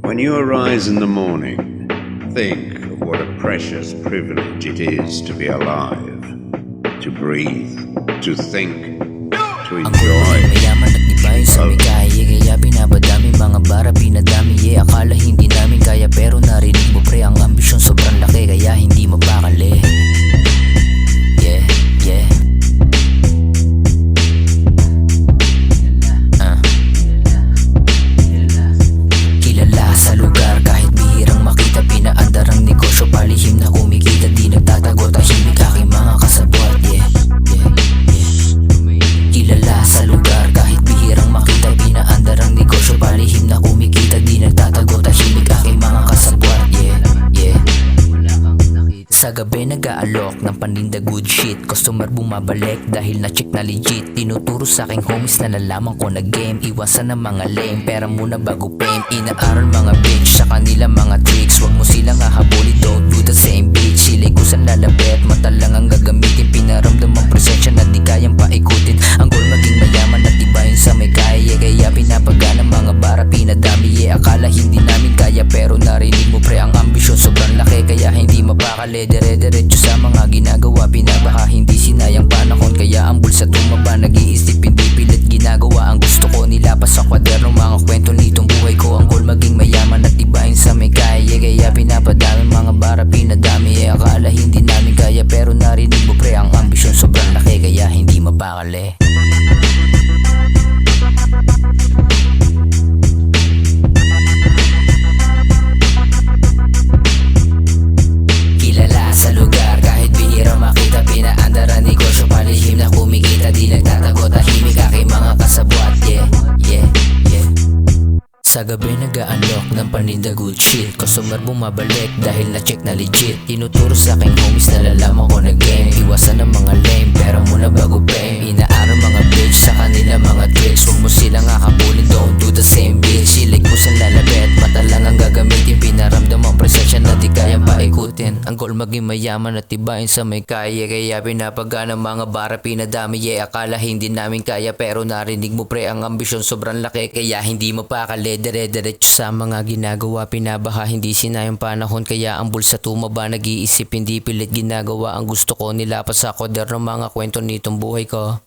When you arise in the morning, think of what a precious privilege it is to be alive, to breathe, to think, to Ang enjoy. mayaman at ibahin sa may kaya, kaya pinapadami mga bara pinadami. Akala hindi namin kaya pero narinig mo pre, ang ambisyon sobrang laki kaya hindi mapakali. Yeah, yeah. Kilala sa lugar kahit bihirang makita, pinaandar ang negosyo, palihim na kumikita, di nagtatago, tahimik aking mga kasabwat. Yeah, yeah, yeah. Kilala sa lugar kahit bihirang makita, pinaandar ang negosyo, palihim na kumikita, di nagtatago, tahimik aking mga kasabwat. Yeah, yeah. Sa gabi nag-aalok ng paninda good shit, customer bumabalik dahil na-check na legit. Tinuturo sa aking homies na nalaman ko na game, iwasan ng mga lame, pera muna bago fame. Inaaral mga bitch sa kanila mga tricks, wag mo silang hahabulin, don't do the same bitch. Silay ko sa lalapit, mata lang ang gagamitin, pinaramdam ang presensya na di kayang paikutin. Ang goal maging mayaman at ibahin sa may kaya, kaya pinapagana mga bara pinadami. Akala hindi namin kaya pero narinig mo pre, ang ambisyon sobrang laki kaya hindi mapakali. Dire-diretso sa mga ginagawa, pinabaka hindi sinayang panahon kaya ang bulsa tumaba. Nag-iisip hindi pilit ginagawa ang gusto ko, nilapas sa kwaderno mga kwento nitong buhay ko. Ang goal maging mayaman at ibahin sa may kaya, kaya pinapadami mga bara pinadami. Akala hindi namin kaya pero narinig mo pre, ang ambisyon sobrang laki kaya hindi mapakali. Kilala sa lugar kahit bihira makita, pinaandar ang negosyo, palihim na kumikita, di nagtatago, tahimik aking mga kasabwat. Yeah, yeah, yeah. Sa gabi nag-aalok ng paninda good shit, customer bumabalik dahil na-check na legit. Tinuturo sa aking homies na lalaman ko na game, iwasan ng mga lame, pera muna bago fame. Inaaral mga bitch sa kanila mga tricks, wag mo silang kakabulin, don't do the same bitch. Silig mo sa lalabet, mata lang ang gagamitin, pinaramdam ang presensya na di kayang paikutin. Ang goal maging mayaman at ibahin sa may kaya, kaya pinapagana mga bara pinadami. Akala hindi namin kaya pero narinig mo pre, ang ambisyon sobrang laki kaya hindi mapakali. Dire-diretso sa mga ginagawa, pinabaha hindi sinayang panahon kaya ang bulsa tumaba. Nag-iisip hindi pilit ginagawa ang gusto ko, nilapas sa kwaderno mga kwento nitong buhay ko.